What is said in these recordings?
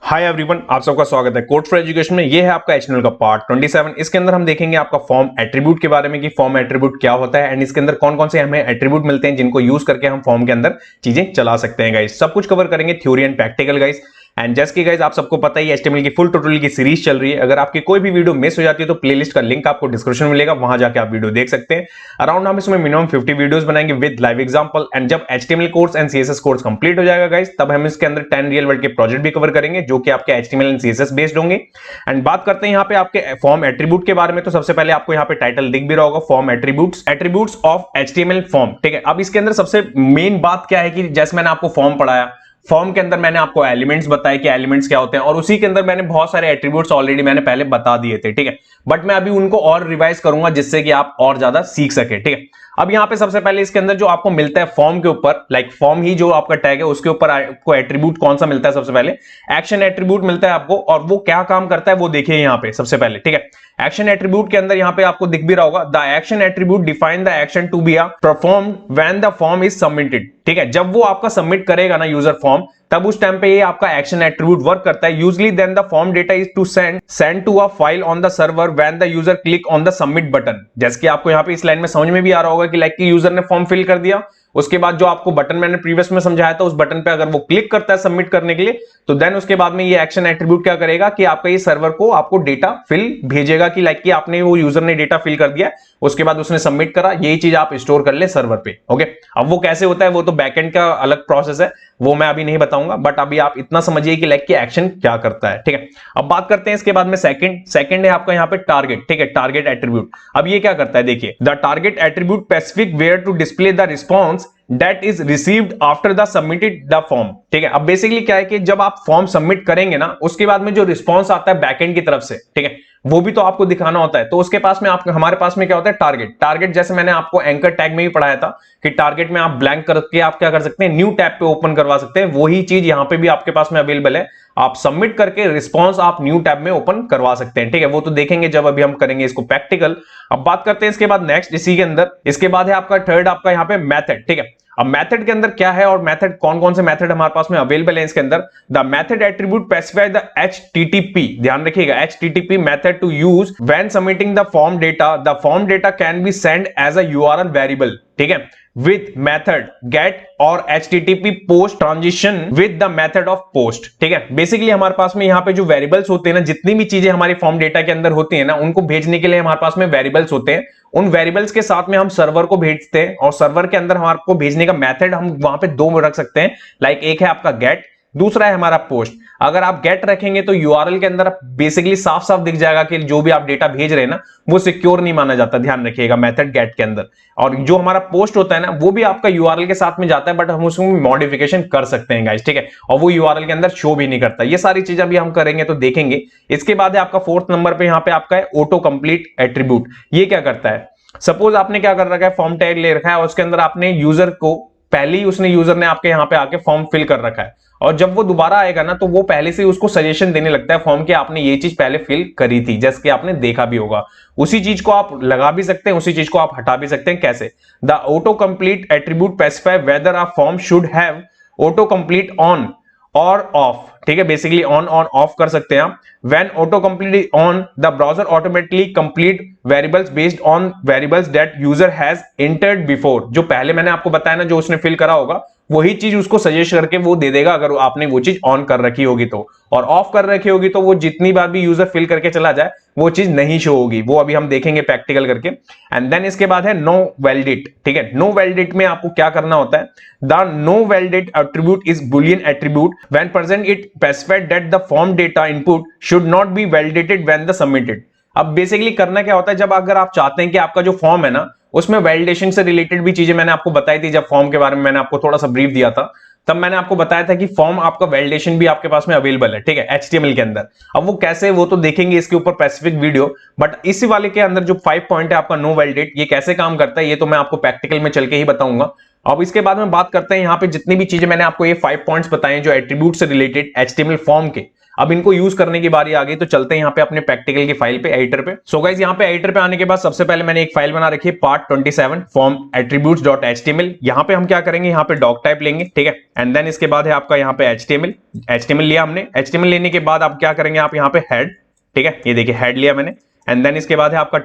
Hi everyone, आप सबका स्वागत है कोड फॉर एजुकेशन में। ये है आपका एचटीएमएल का पार्ट 27। इसके अंदर हम देखेंगे आपका फॉर्म एट्रीब्यूट के बारे में कि फॉर्म एट्रीब्यूट क्या होता है एंड इसके अंदर कौन कौन से हमें एट्रीब्यूट मिलते हैं जिनको यूज करके हम फॉर्म के अंदर चीजें चला सकते हैं। गाइस सब कुछ कवर करेंगे, theory and practical guys. And just की गाइस आप सबको पता ही है एचटीएमएल की फुल ट्यूटोरियल की सीरीज चल रही है। अगर आपकी कोई भी वीडियो मिस हो जाती है तो प्लेलिस्ट का लिंक आपको डिस्क्रिप्शन में मिलेगा, वहां जाके आप वीडियो देख सकते हैं। अराउंड हम इसमें मिनिमम 50 वीडियोस बनाएंगे विद लाइव एग्जांपल। एंड जब HTML course and CSS course complete हो जाएगा गाइस, तब हम इसके अंदर 10 रियल वर्ल्ड के प्रोजेक्ट भी कवर करेंगे जो कि आपके एचटीएमएल एंड सीएसएस बेस्ड होंगे। एंड बात करते हैं यहाँ पे आपके फॉर्म एट्रीब्यूट के बारे में। तो सबसे पहले आपको यहाँ पे टाइटल दिख भी रहा होगा, form attributes of HTML form. ठीक है, अब इसके अंदर सबसे मेन बात क्या है कि जैसे मैंने आपको फॉर्म पढ़ाया, फॉर्म के अंदर मैंने आपको एलिमेंट्स बताए कि एलिमेंट्स क्या होते हैं, और उसी के अंदर मैंने बहुत सारे एट्रीब्यूट्स ऑलरेडी मैंने पहले बता दिए थे। ठीक है, बट मैं अभी उनको और रिवाइज करूंगा जिससे कि आप और ज्यादा सीख सके। ठीक है, अब यहाँ पे सबसे पहले इसके अंदर जो आपको मिलता है फॉर्म के ऊपर, लाइक फॉर्म ही जो आपका टैग है उसके ऊपर आपको एट्रीब्यूट कौन सा मिलता है। सबसे पहले एक्शन एट्रीब्यूट मिलता है आपको, और वो क्या काम करता है वो देखिए यहाँ पे सबसे पहले। ठीक है, एक्शन एट्रीब्यूट के अंदर यहाँ पे आपको दिख भी रहा होगा, the action attribute define the action to be performed when the form is submitted. ठीक है, जब वो आपका सबमिट करेगा ना यूजर फॉर्म, तब उस टाइम पे ये आपका एक्शन एट्रीब्यूट वर्क करता है। Usually then the form data is to send to a file on the server when the user click on the submit button. जैसे कि आपको यहाँ पे इस लाइन में समझ में भी आ रहा होगा कि लाइक कि यूजर ने फॉर्म फिल कर दिया, उसके बाद जो आपको बटन मैंने प्रीवियस में समझाया था उस बटन पे अगर वो क्लिक करता है सबमिट करने के लिए, तो देन उसके बाद में ये एक्शन एट्रीब्यूट क्या करेगा कि आपका ये सर्वर को आपको डेटा फिल भेजेगा कि लाइक कि आपने वो यूजर ने डेटा फिल कर दिया, उसके बाद उसने सबमिट करा, यही चीज आप स्टोर कर ले सर्वर पे। ओके, अब वो कैसे होता है वो तो बैकएंड का अलग प्रोसेस है, वो मैं अभी नहीं बताऊंगा, बट अभी आप इतना समझिए कि लाइक कि एक्शन क्या करता है। ठीक है, अब बात करते हैं इसके बाद में सेकंड है आपका यहाँ पे टारगेट। ठीक है, टारगेट एट्रीब्यूट अब ये क्या करता है, देखिए the target attribute specific where to display the response that is received after the submitted the form। ठीक है, अब बेसिकली क्या है कि जब आप फॉर्म सबमिट करेंगे ना, उसके बाद में जो रिस्पांस आता है बैकएंड की तरफ से, ठीक है, वो भी तो आपको दिखाना होता है। तो उसके पास में हमारे पास में क्या होता है, टारगेट जैसे मैंने आपको एंकर टैग में भी पढ़ाया था कि टारगेट में आप ब्लैंक करके आप क्या कर सकते हैं, न्यू टैब पे ओपन करवा सकते हैं। वही चीज यहां पे भी आपके पास में अवेलेबल है, आप सबमिट करके रिस्पांस आप न्यू टैब में ओपन करवा सकते हैं। ठीक है, वो तो देखेंगे जब अभी हम करेंगे इसको प्रैक्टिकल। अब बात करते हैं इसके बाद नेक्स्ट, इसी के अंदर इसके बाद है आपका थर्ड आपका यहाँ पे मेथड। ठीक है, अब मेथड के अंदर क्या है और मेथड कौन कौन से मेथड हमारे पास में अवेलेबल है इसके अंदर। The method attribute specify the HTTP, ध्यान रखिएगा, HTTP method to use when submitting the form data. The form data can be send as a URL variable. ठीक है, with method get और http post transition with the method of post। ठीक है, basically हमारे पास में यहाँ पे जो वेरिएबल्स होते हैं ना, जितनी भी चीजें हमारी फॉर्म डेटा के अंदर होती है ना, उनको भेजने के लिए हमारे पास में वेरिएबल्स होते हैं। उन वेरिएबल्स के साथ में हम सर्वर को भेजते हैं, और सर्वर के अंदर हमारे को भेजने का मेथड हम वहां पे दो रख सकते हैं। लाइक एक है आपका गेट, दूसरा है हमारा पोस्ट। अगर आप गेट रखेंगे तो यूआरएल के अंदर बेसिकली साफ साफ दिख जाएगा कि जो भी आप डेटा भेज रहे हैं ना वो सिक्योर नहीं माना जाता, ध्यान रखिएगा मेथड गेट के अंदर। और जो हमारा पोस्ट होता है ना वो भी आपका यूआरएल के साथ में जाता है, बट हम उसमें मॉडिफिकेशन कर सकते हैं गाइस। ठीक है, और वो यूआरएल के अंदर शो भी नहीं करता। ये सारी चीजें अभी हम करेंगे तो देखेंगे। इसके बाद है आपका फोर्थ नंबर पे, यहाँ पे आपका है ऑटो कंप्लीट एट्रीब्यूट। ये क्या करता है, सपोज आपने क्या कर रखा है, फॉर्म टैग ले रखा है और उसके अंदर आपने यूजर को पहले ही यूजर ने आपके यहाँ पे आके फॉर्म फिल कर रखा है, और जब वो दोबारा आएगा ना तो वो पहले से उसको सजेशन देने लगता है फॉर्म के, आपने ये चीज पहले फिल करी थी, जैसे कि आपने देखा भी होगा। उसी चीज को आप लगा भी सकते हैं, उसी चीज को आप हटा भी सकते हैं। कैसे, the auto complete attribute specify weather a form should have auto complete on और ऑफ। ठीक है, बेसिकली ऑन ऑफ कर सकते हैं आप। When auto complete on, the browser automatically complete variables based on variables that user has entered before. जो पहले मैंने आपको बताया ना, जो उसने फिल करा होगा वही चीज उसको सजेस्ट करके वो दे देगा अगर आपने वो चीज ऑन कर रखी होगी तो। और ऑफ कर रखी होगी तो वो जितनी बार भी यूजर फिल करके चला जाए वो चीज नहीं शो होगी। वो अभी हम देखेंगे प्रैक्टिकल करके। एंड देन इसके बाद है नो वैलिडेट। ठीक है, नो वैलिडेट में आपको क्या करना होता है, the no validate attribute is boolean attribute when present it specified that the form data input should not be validated when the submitted. अब बेसिकली करना क्या होता है, जब अगर आप चाहते हैं कि आपका जो फॉर्म है ना उसमें वैलिडेशन से रिलेटेड भी चीजें मैंने आपको बताई थी, जब फॉर्म के बारे में मैंने आपको थोड़ा सा ब्रीफ दिया था, तब मैंने आपको बताया था कि फॉर्म आपका वैलिडेशन भी आपके पास में अवेलेबल है। ठीक है, एचटीएमएल के अंदर। अब वो कैसे, वो तो देखेंगे इसके ऊपर स्पेसिफिक वीडियो, बट इसी वाले के अंदर जो 5 पॉइंट है आपका नो वैलिडेट, ये कैसे काम करता है ये तो मैं आपको प्रैक्टिकल में चल के ही बताऊंगा। अब इसके बाद में बात करते हैं यहाँ पे जितनी भी चीजें मैंने आपको ये 5 पॉइंट्स बताए जो एट्रीब्यूट से रिलेटेड एचटीएमएल फॉर्म के, अब इनको यूज करने की बारी आ गई, तो चलते हैं यहाँ पे अपने प्रैक्टिकल की फाइल पे, एडिटर पे। सो गाइस यहाँ पे एडिटर पे आने के बाद सबसे पहले मैंने एक फाइल बना रखी है पार्ट 27 फॉर्म attributes.html। यहाँ पे हम क्या करेंगे, यहाँ पे डॉक टाइप लेंगे, ठीक है, एंड देन इसके बाद है आपका यहाँ पे HTML लिया हमने। HTML लेने के बाद आप क्या करेंगे, आप यहाँ पे हेड, ठीक है, ये देखिए हेड लिया मैंने, एंड देन इसके बाद है आपका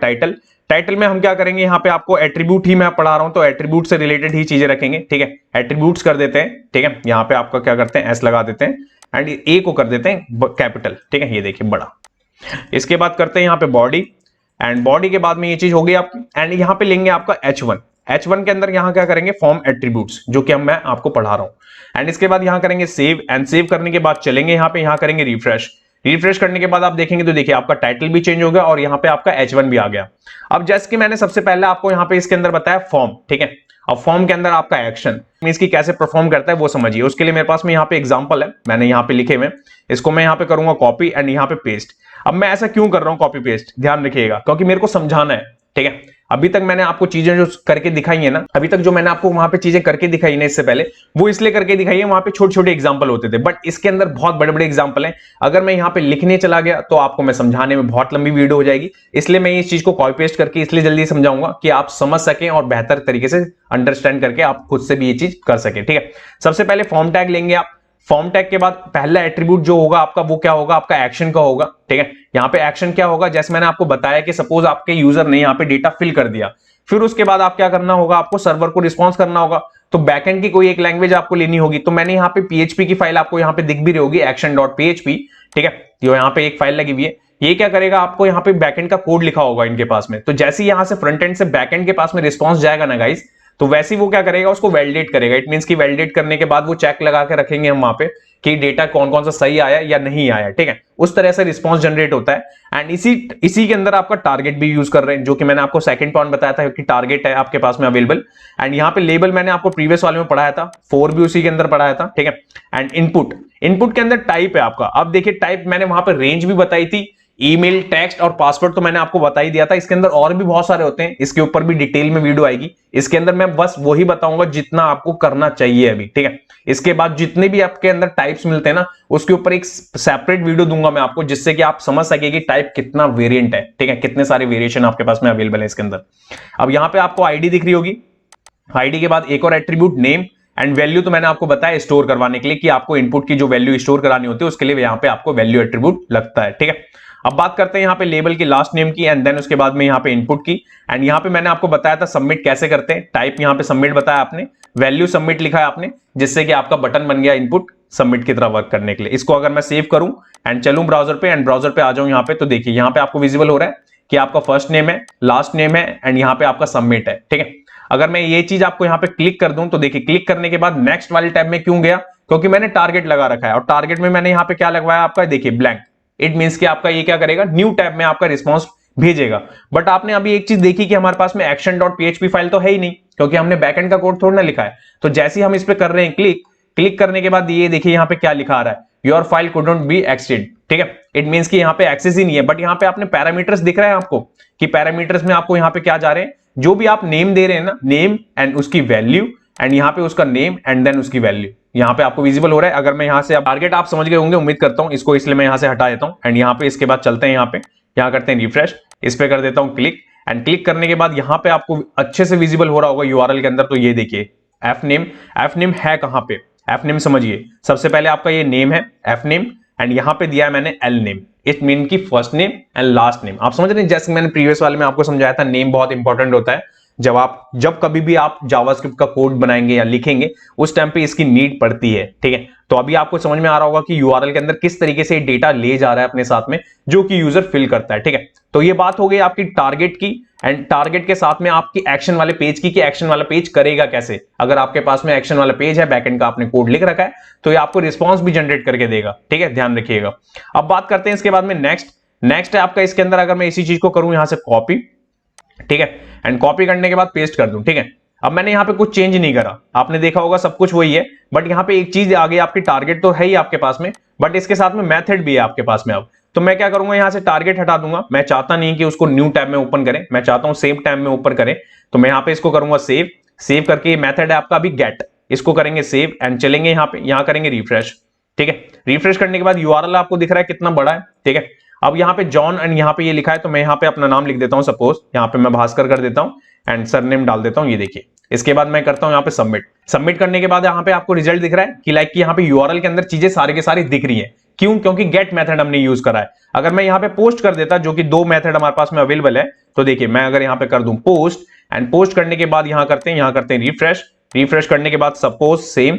टाइटल में हम क्या करेंगे, यहाँ पे आपको एट्रीब्यूट ही मैं पढ़ा रहा हूं तो एट्रीब्यूट से रिलेटेड ही चीजें रखेंगे, ठीक है, एट्रीब्यूट्स कर देते हैं, ठीक है, यहाँ पे आपका क्या करते हैं एस लगा देते हैं एंड ए को कर देते हैं कैपिटल, ठीक है, ये देखिए बड़ा। इसके बाद करते हैं यहाँ पे बॉडी, एंड बॉडी के बाद में ये चीज होगी आपकी, एंड यहाँ पे लेंगे आपका H1 के अंदर यहाँ क्या करेंगे फॉर्म एट्रीब्यूट्स, जो कि मैं आपको पढ़ा रहा हूं। एंड इसके बाद यहाँ करेंगे सेव, एंड सेव करने के बाद चलेंगे यहाँ पे, यहाँ करेंगे रिफ्रेश करने के बाद आप देखेंगे तो देखिए आपका टाइटल भी चेंज हो गया और यहाँ पे आपका H1 भी आ गया। अब जैसे कि मैंने सबसे पहले आपको यहाँ पे इसके अंदर बताया फॉर्म, ठीक है, अब फॉर्म के अंदर आपका एक्शन मींस की कैसे परफॉर्म करता है वो समझिए। उसके लिए मेरे पास में यहाँ पे एग्जांपल है, मैंने यहाँ पे लिखे हुए, इसको मैं यहाँ पे करूंगा कॉपी एंड यहाँ पे पेस्ट। अब मैं ऐसा क्यों कर रहा हूँ कॉपी पेस्ट, ध्यान रखिएगा, क्योंकि मेरे को समझाना है, ठीक है। अभी तक मैंने आपको चीजें जो करके दिखाई है ना, अभी तक जो मैंने आपको वहां पे चीजें करके दिखाई ना इससे पहले, वो इसलिए करके दिखाई है, वहां पे छोटे छोटे एग्जांपल होते थे, बट इसके अंदर बहुत बड़े बड़े एग्जांपल हैं। अगर मैं यहाँ पे लिखने चला गया तो आपको मैं समझाने में बहुत लंबी वीडियो हो जाएगी, इसलिए मैं इस चीज को कॉपी पेस्ट करके इसलिए जल्दी समझाऊंगा कि आप समझ सकें और बेहतर तरीके से अंडरस्टैंड करके आप खुद से भी ये चीज कर सके, ठीक है। सबसे पहले फॉर्म टैग लेंगे आप, फॉर्म टैग के बाद पहला एट्रीब्यूट जो होगा आपका वो क्या होगा, आपका एक्शन का होगा, ठीक है। यहाँ पे एक्शन क्या होगा, जैसे मैंने आपको बताया कि सपोज आपके यूजर ने यहाँ पे डेटा फिल कर दिया, फिर उसके बाद आप क्या करना होगा, आपको सर्वर को रिस्पॉन्स करना होगा, तो बैकएंड की कोई एक लैंग्वेज आपको लेनी होगी। तो मैंने यहाँ पे PHP की फाइल आपको यहाँ पे दिख भी रही होगी action.php, ठीक है, जो यहाँ पे एक फाइल लगी हुई है। ये क्या करेगा, आपको यहाँ पे बैकएंड का कोड लिखा होगा इनके पास में, तो जैसे यहाँ से फ्रंट एंड से बैकएंड के पास में रिस्पॉन्स जाएगा ना गाइस, तो वैसे ही वो क्या करेगा, उसको वैलिडेट करेगा। इट मींस की वैलिडेट करने के बाद वो चेक लगा के रखेंगे हम वहां पे कि डेटा कौन कौन सा सही आया या नहीं आया, ठीक है, उस तरह से रिस्पॉन्स जनरेट होता है। एंड इसी के अंदर आपका टारगेट भी यूज कर रहे हैं, जो कि मैंने आपको सेकंड पॉइंट बताया था कि टारगेट है आपके पास में अवेलेबल। एंड यहाँ पे लेबल मैंने आपको प्रीवियस वाले में पढ़ाया था, 4 भी उसी के अंदर पढ़ाया था, ठीक है। एंड इनपुट के अंदर टाइप है आपका, अब देखिए टाइप मैंने वहां पर रेंज भी बताई थी, ईमेल, टेक्स्ट और पासवर्ड तो मैंने आपको बता ही दिया था। इसके अंदर और भी बहुत सारे होते हैं, इसके ऊपर भी डिटेल में वीडियो आएगी। इसके अंदर मैं बस वही बताऊंगा जितना आपको करना चाहिए अभी, ठीक है। इसके बाद जितने भी आपके अंदर टाइप्स मिलते हैं ना, उसके ऊपर एक सेपरेट वीडियो दूंगा मैं आपको, जिससे कि आप समझ सके कि टाइप कितना वेरिएंट है, ठीक है, कितने सारे वेरिएशन आपके पास में अवेलेबल है इसके अंदर। अब यहाँ पे आपको आईडी दिख रही होगी, आईडी के बाद एक और एट्रीब्यूट नेम एंड वैल्यू, तो मैंने आपको बताया स्टोर करवाने के लिए कि आपको इनपुट की जो वैल्यू स्टोर करानी होती है उसके लिए यहाँ पे आपको वैल्यू एट्रीब्यूट लगता है, ठीक है। अब बात करते हैं यहाँ पे लेबल की लास्ट नेम की एंड देन उसके बाद में यहाँ पे इनपुट की। एंड यहाँ पे मैंने आपको बताया था सबमिट कैसे करते हैं, टाइप यहाँ पे सबमिट बताया आपने, वैल्यू सबमिट लिखा है आपने, जिससे कि आपका बटन बन गया इनपुट सबमिट की तरह वर्क करने के लिए। इसको अगर मैं सेव करूं एंड चलूं ब्राउजर पे एंड ब्राउजर पे आ जाऊं यहाँ पे, तो देखिए यहाँ पे आपको विजिबल हो रहा है कि आपका फर्स्ट नेम है, लास्ट नेम है एंड यहाँ पे आपका सबमिट है, ठीक है। अगर मैं ये चीज आपको यहाँ पे क्लिक कर दूं तो देखिए क्लिक करने के बाद नेक्स्ट वाले टैब में क्यों गया, क्योंकि मैंने टारगेट लगा रखा है और टारगेट में मैंने यहाँ पे क्या लगवाया आपका, देखिए ब्लैंक। इट मींस कि आपका ये क्या करेगा, न्यू टैब में आपका रिस्पॉन्स भेजेगा। बट आपने अभी एक चीज देखी कि हमारे पास में action.php फाइल तो है ही नहीं, क्योंकि हमने बैकएंड का कोड थोड़ा ना लिखा है। तो जैसे ही हम इस पे कर रहे हैं क्लिक करने के बाद ये देखिए यहाँ पे क्या लिखा आ रहा है, your file couldn't B accessed, ठीक है। इट मींस कि यहाँ पे एक्सेस ही नहीं है, बट यहाँ पे आपने पैरामीटर्स दिख रहे हैं आपको कि पैरामीटर्स में आपको यहाँ पे क्या जा रहे हैं, जो भी आप नेम दे रहे हैं ना, नेम एंड उसकी वैल्यू एंड यहाँ पे उसका नेम एंड देन उसकी वैल्यू यहाँ पे आपको विजिबल हो रहा है। अगर मैं यहाँ से टारगेट आप समझ गए होंगे उम्मीद करता हूँ इसको, इसलिए मैं यहाँ से हटा देता हूँ एंड यहाँ पे इसके बाद चलते हैं यहाँ करते हैं रिफ्रेश, इस पे कर देता हूँ क्लिक एंड क्लिक करने के बाद यहाँ पे आपको अच्छे से विजिबल हो रहा होगा यूआरएल के अंदर। तो ये देखिए एफ नेम है कहाँ पे, एफ नेम समझिए, सबसे पहले आपका ये नेम है एफ नेम एंड यहाँ पे दिया है मैंने एल नेम, इट मीन की first name and last name. आप समझ रहे हैं, जैसे मैंने प्रीवियस वाले में आपको समझाया था नेम बहुत इंपॉर्टेंट होता है। जब कभी भी आप जावास्क्रिप्ट का कोड बनाएंगे या लिखेंगे उस टाइम पे इसकी नीड पड़ती है, ठीक है। तो अभी आपको समझ में आ रहा होगा कि यूआरएल के अंदर किस तरीके से डेटा ले जा रहा है अपने साथ में, जो कि यूजर फिल करता है, ठीक है। तो ये बात हो गई आपकी टारगेट की एंड टारगेट के साथ में आपकी एक्शन वाले पेज की कि एक्शन वाला पेज करेगा कैसे। अगर आपके पास में एक्शन वाला पेज है, बैकएंड का आपने कोड लिख रखा है, तो ये आपको रिस्पॉन्स भी जनरेट करके देगा, ठीक है, ध्यान रखिएगा। अब बात करते हैं इसके बाद में नेक्स्ट है आपका, इसके अंदर अगर मैं इसी चीज को करूं यहां से कॉपी, ठीक है, एंड कॉपी करने के बाद पेस्ट कर दूं, ठीक है। अब मैंने यहाँ पे कुछ चेंज नहीं करा, आपने देखा होगा सब कुछ वही है, बट यहाँ पे एक चीज आ गई, आपकी टारगेट तो है ही आपके पास में, बट इसके साथ में मेथड भी है आपके पास में। अब तो मैं क्या करूंगा, यहाँ से टारगेट हटा दूंगा, मैं चाहता नहीं कि उसको न्यू टैब में ओपन करें, मैं चाहता हूं सेम टैब में ओपन करें। तो मैं यहाँ पे इसको करूंगा सेव करके, मेथड है आपका अभी गेट, इसको करेंगे सेव एंड चलेंगे यहाँ पे, यहाँ करेंगे रिफ्रेश, ठीक है। रिफ्रेश करने के बाद यूआरएल आपको दिख रहा है कितना बड़ा है, ठीक है। अब यहाँ पे जॉन एंड यहाँ पे ये लिखा है, तो मैं यहाँ पे अपना नाम लिख देता हूँ, सपोज यहाँ पे मैं भास्कर कर देता हूँ एंड सरनेम डाल देता हूँ, ये देखिए। इसके बाद मैं करता हूँ यहाँ पे सबमिट। सबमिट करने के बाद यहाँ पे आपको रिजल्ट दिख रहा है कि लाइक यहाँ पे यूआरएल के अंदर चीजें सारी के सारी दिख रही है। क्यों? क्योंकि गेट मेथड हमने यूज करा है। अगर मैं यहाँ पे पोस्ट कर देता, जो कि दो मेथड हमारे पास में अवेलेबल है, तो देखिए मैं अगर यहाँ पे कर दूं पोस्ट एंड पोस्ट करने के बाद यहाँ करते हैं रिफ्रेश। रिफ्रेश करने के बाद सपोज सेम,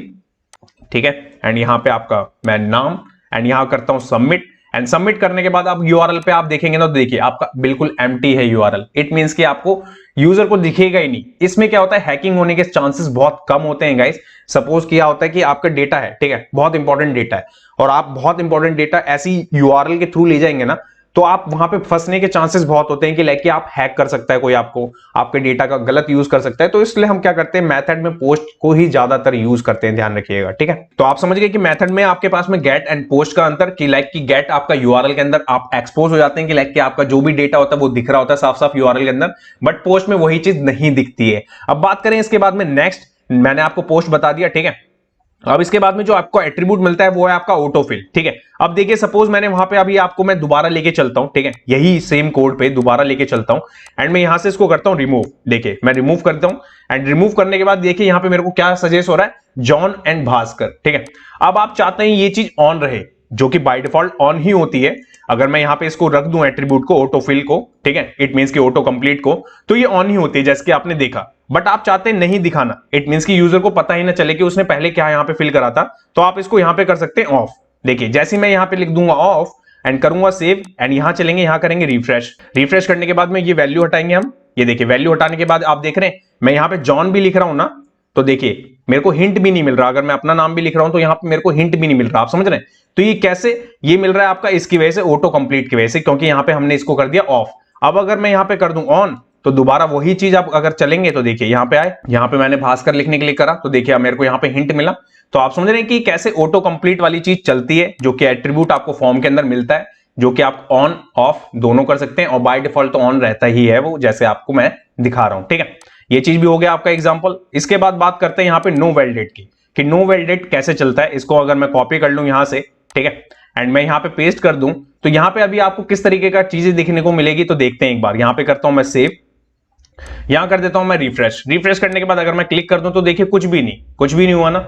ठीक है, एंड यहाँ पे आपका मैं नाम एंड यहाँ करता हूं सबमिट। एंड सबमिट करने के बाद आप यूआरएल पे आप देखेंगे ना, तो देखिए आपका बिल्कुल एम्प्टी है यूआरएल। इट मींस कि आपको यूजर को दिखेगा ही नहीं। इसमें क्या होता है, हैकिंग होने के चांसेस बहुत कम होते हैं गाइस। सपोज क्या होता है कि आपका डेटा है, ठीक है, बहुत इंपॉर्टेंट डेटा है, और आप बहुत इंपॉर्टेंट डेटा ऐसी यूआरएल के थ्रू ले जाएंगे ना, तो आप वहां पे फंसने के चांसेस बहुत होते हैं कि लाइक आप हैक कर सकता है कोई, आपको आपके डेटा का गलत यूज कर सकता है। तो इसलिए हम क्या करते हैं, मेथड में पोस्ट को ही ज्यादातर यूज करते हैं, ध्यान रखिएगा, ठीक है। तो आप समझ गए कि मेथड में आपके पास में गेट एंड पोस्ट का अंतर, कि लाइक कि गेट आपका यूआरएल के अंदर आप एक्सपोज हो जाते हैं कि लाइक कि आपका जो भी डेटा होता है वो दिख रहा होता है साफ साफ यूआरएल के अंदर, बट पोस्ट में वही चीज नहीं दिखती है। अब बात करें इसके बाद में नेक्स्ट, मैंने आपको पोस्ट बता दिया, ठीक है। अब इसके बाद में जो आपको एट्रीब्यूट मिलता है वो है आपका ऑटोफिल, ठीक है। अब देखिए सपोज मैंने वहां पे अभी आपको मैं दोबारा लेके चलता हूं, ठीक है, यही सेम कोड पे दोबारा लेके चलता हूं एंड मैं यहां से इसको करता हूं रिमूव। देखिए मैं रिमूव करता हूं एंड रिमूव करने के बाद देखिए यहां पे मेरे को क्या सजेस्ट हो रहा है, जॉन एंड भास्कर, ठीक है। अब आप चाहते हैं ये चीज ऑन रहे, जो कि बाय डिफॉल्ट ऑन ही होती है। अगर मैं यहां पे इसको रख दूं एट्रीब्यूट को, ऑटोफिल को, ठीक है, इट मींस कि ऑटो कंप्लीट को, तो ये ऑन ही होती है जैसे कि आपने देखा। बट आप चाहते हैं नहीं दिखाना, इट मींस कि यूजर को पता ही ना चले कि उसने पहले क्या यहां पे फिल करा था, तो आप इसको यहां पे कर सकते हैं ऑफ। देखिए जैसे मैं यहां पे लिख दूंगा ऑफ एंड करूंगा सेव एंड यहां चलेंगे, यहां करेंगे रिफ्रेश। रिफ्रेश करने के बाद में ये वैल्यू हटाएंगे हम। ये देखिए वैल्यू हटाने के बाद आप देख रहे हैं मैं यहां पे जॉन भी लिख रहा हूं ना, तो देखिए मेरे को हिंट भी नहीं मिल रहा। अगर मैं अपना नाम भी लिख रहा हूं तो यहां पे मेरे को हिंट भी नहीं मिल रहा, आप समझ रहे हैं। तो ये कैसे ये मिल रहा है आपका, इसकी वजह से, ऑटो कंप्लीट की वजह से, क्योंकि यहां पे हमने इसको कर दिया ऑफ। अब अगर मैं यहां पे कर दूं ऑन, तो दोबारा वही चीज आप अगर चलेंगे तो देखिए यहां पे आए, यहां पे मैंने भास्कर लिखने के लिए करा, तो देखिए मेरे को यहां पे हिंट मिला। तो आप समझ रहे हैं कि कैसे ऑटो कंप्लीट वाली चीज चलती है, जो कि एट्रीब्यूट आपको फॉर्म के अंदर मिलता है, जो कि आप ऑन ऑफ दोनों कर सकते हैं, और बाय डिफॉल्ट तो ऑन रहता ही है वो, जैसे आपको मैं दिखा रहा हूं, ठीक है। ये चीज भी हो गया आपका एग्जांपल। इसके बाद बात करते हैं यहां पे नो वैलिडेट की, कि नो वैलिडेट कैसे चलता है। इसको अगर मैं कॉपी कर लूं यहां से, ठीक है, एंड मैं यहां पे पेस्ट कर दूं, तो यहां पे अभी आपको किस तरीके का चीजें दिखने को मिलेगी, तो देखते हैं एक बार। यहां पे करता हूं मैं सेव, यहां कर देता हूं मैं रिफ्रेश। रिफ्रेश करने के बाद अगर मैं क्लिक कर दूं तो देखिए कुछ भी नहीं हुआ ना,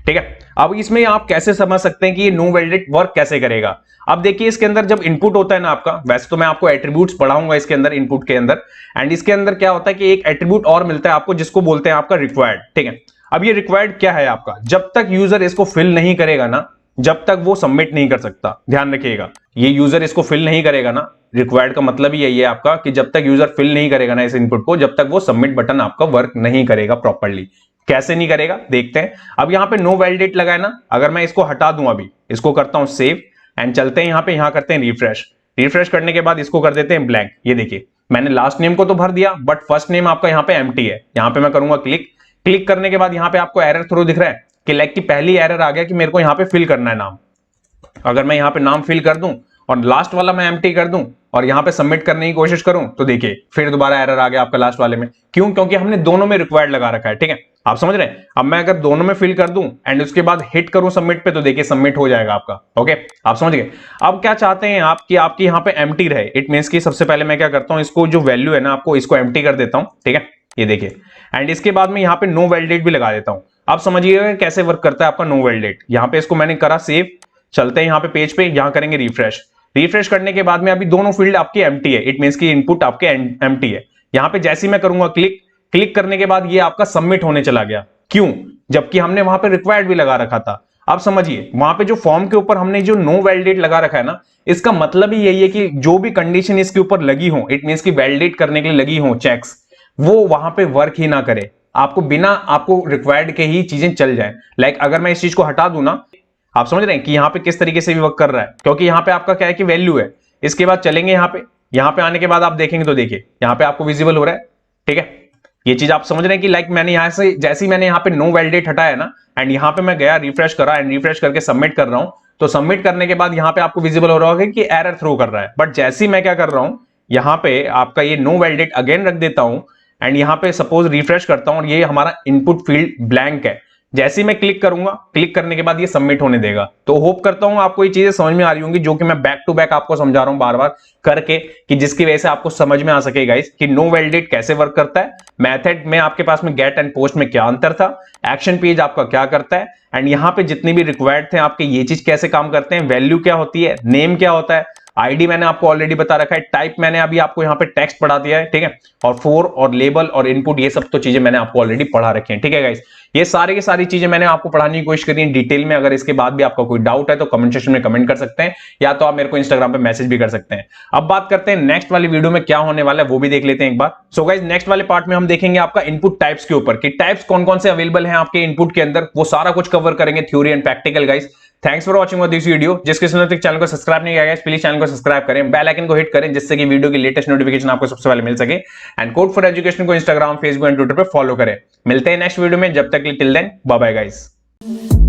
ठीक है। अब इसमें आप कैसे समझ सकते हैं कि ये नो वैलिडेट वर्क कैसे करेगा। अब देखिए इसके अंदर जब इनपुट होता है ना आपका, वैसे तो मैं आपको एट्रीब्यूट्स पढ़ाऊंगा इसके अंदर, इनपुट के अंदर, एंड इसके अंदर क्या होता है कि एक एट्रीब्यूट और मिलता है आपको, जिसको बोलते हैं आपका रिक्वायर्ड, ठीक है। अब ये रिक्वायर्ड क्या है आपका, जब तक यूजर इसको फिल नहीं करेगा ना, जब तक वो सबमिट नहीं कर सकता। ध्यान रखिएगा, ये यूजर इसको फिल नहीं करेगा ना, रिक्वायर्ड का मतलब ही यही है आपका, कि जब तक यूजर फिल नहीं करेगा ना इस इनपुट को, जब तक वो सबमिट बटन आपका वर्क नहीं करेगा प्रॉपर्ली। कैसे नहीं करेगा देखते हैं। अब यहां पे नो वैलिडेट लगा है ना, अगर मैं इसको हटा दूं, अभी इसको करता हूं सेव एंड चलते हैं यहां करते हैं रिफ्रेश। रिफ्रेश करने के बाद इसको कर देते हैं ब्लैंक। ये देखिए मैंने लास्ट नेम को तो भर दिया, बट फर्स्ट नेम आपका यहाँ पे एम्प्टी है। यहां पे मैं करूंगा क्लिक। क्लिक करने के बाद यहां पे आपको एरर थ्रो दिख रहा है कि लाइक की पहली एरर आ गया कि मेरे को यहां पे फिल करना है नाम। अगर मैं यहां पे नाम फिल कर दूं और लास्ट वाला मैं एम्प्टी कर दूं और यहां पे सबमिट करने की कोशिश करूं, तो देखिए फिर दोबारा एरर आ गया आपका लास्ट वाले में। क्यों? क्योंकि हमने दोनों में रिक्वायर्ड लगा रखा है, ठीक है, आप समझ रहे हैं। अब मैं अगर दोनों में फिल कर दूं एंड उसके बाद हिट करूं सबमिट पे, तो देखिए सबमिट हो जाएगा आपका। ओके, आप समझ गए। अब क्या चाहते हैं आप कि आपकी यहां पे एम्प्टी रहे। इट मींस कि सबसे पहले मैं क्या करता हूं, इसको जो वैल्यू है ना आपको, इसको एम्प्टी कर देता हूं, ठीक है, ये देखिए। एंड इसके बाद में यहां पे नो वैलिडेट भी लगा देता हूं। आप समझिएगा कैसे वर्क करता है आपका नो वैलिडेट। यहां पे इसको मैंने करा सेव, चलते हैं यहां पे पेज पे, यहां करेंगे रिफ्रेश। रिफ्रेश करने के बाद में अभी दोनों फील्ड आपकी एम्प्टी है, इट मींस की इनपुट आपके एम्प्टी है। यहां पे जैसे ही मैं करूंगा क्लिक, क्लिक करने के बाद ये आपका सबमिट होने चला गया। क्यों? जबकि हमने वहां पे रिक्वायर्ड भी लगा रखा था। आप समझिए वहां पे जो फॉर्म के ऊपर हमने जो नो वैलिडेट लगा रखा है ना, इसका मतलब ही यही है कि जो भी कंडीशन इसके ऊपर लगी हो, इट मींस की वैलिडेट करने के लिए लगी हो चेक्स, वो वहां पे वर्क ही ना करे, आपको बिना आपको रिक्वायर्ड के ही चीजें चल जाए। लाइक अगर मैं इस चीज को हटा दूं ना, आप समझ रहे हैं कि यहाँ पे किस तरीके से भी वर्क कर रहा है, क्योंकि यहाँ पे आपका क्या है कि वैल्यू है। इसके बाद चलेंगे यहाँ पे आने के बाद आप देखेंगे तो देखिए यहाँ पे आपको विजिबल हो रहा है, ठीक है। ये चीज आप समझ रहे हैं कि लाइक मैंने यहाँ से जैसे ही मैंने यहाँ पे नो वैलिडेट हटाया ना, एंड यहाँ पे मैं गया रिफ्रेश करा एंड रिफ्रेश करके सबमिट कर रहा हूँ, तो सबमिट करने के बाद यहाँ पे आपको विजिबल हो रहा होगा कि एरर थ्रो कर रहा है। बट जैसे ही मैं क्या कर रहा हूँ, यहाँ पे आपका ये नो वैलिडेट अगेन रख देता हूँ एंड यहाँ पे सपोज रिफ्रेश करता हूँ और ये हमारा इनपुट फील्ड ब्लैंक है, जैसे ही मैं क्लिक करूंगा, क्लिक करने के बाद ये सबमिट होने देगा। तो होप करता हूं आपको ये चीजें समझ में आ रही होंगी, जो कि मैं बैक टू बैक आपको समझा रहा हूं बार बार करके, कि जिसकी वजह से आपको समझ में आ सके गाइस कि नो वैलिडेट कैसे वर्क करता है, मेथड में आपके पास में गेट एंड पोस्ट में क्या अंतर था, एक्शन पेज आपका क्या करता है, एंड यहां पे जितने भी रिक्वायर्ड थे आपके ये चीज कैसे काम करते हैं, वैल्यू क्या होती है, नेम क्या होता है, आईडी मैंने आपको ऑलरेडी बता रखा है, टाइप मैंने अभी आपको यहां पे टेक्स्ट पढ़ा दिया है, ठीक है, और फोर और लेबल और इनपुट ये सब तो चीजें मैंने आपको ऑलरेडी पढ़ा रखी हैं, ठीक है गाइस। ये सारी की सारी चीजें मैंने आपको पढ़ाने की कोशिश करी है डिटेल में। अगर इसके बाद भी आपका कोई डाउट है तो कमेंट सेक्शन में कमेंट कर सकते हैं, या तो आप मेरे को इंस्टाग्राम पे मैसेज भी कर सकते हैं। अब बात करते हैं नेक्स्ट वाली वीडियो में क्या होने वाला है, वो भी देख लेते हैं एक बार। सो गाइस नेक्स्ट वाले पार्ट में हम देखेंगे आपका इनपुट टाइप्स के ऊपर, कि टाइप्स कौन कौन से अवेलेबल हैं आपके इनपुट के अंदर, वो सारा कुछ कवर करेंगे, theory and practical guys. Thanks for watching this video. जिसके सुनने तक चैनल को सब्सक्राइब नहीं किया गाइस, प्लीज चैनल को सब्सक्राइब करें, बेल आइकन को हिट करें, जिससे कि वीडियो की लेटेस्ट नोटिफिकेशन आपको सबसे पहले मिल सके। एंड कोड फॉर एजुकेशन को इंस्टाग्राम, फेसबुक एंड ट्विटर पे फॉलो करें। मिलते हैं नेक्स्ट वीडियो में, जब तक till then bye bye guys.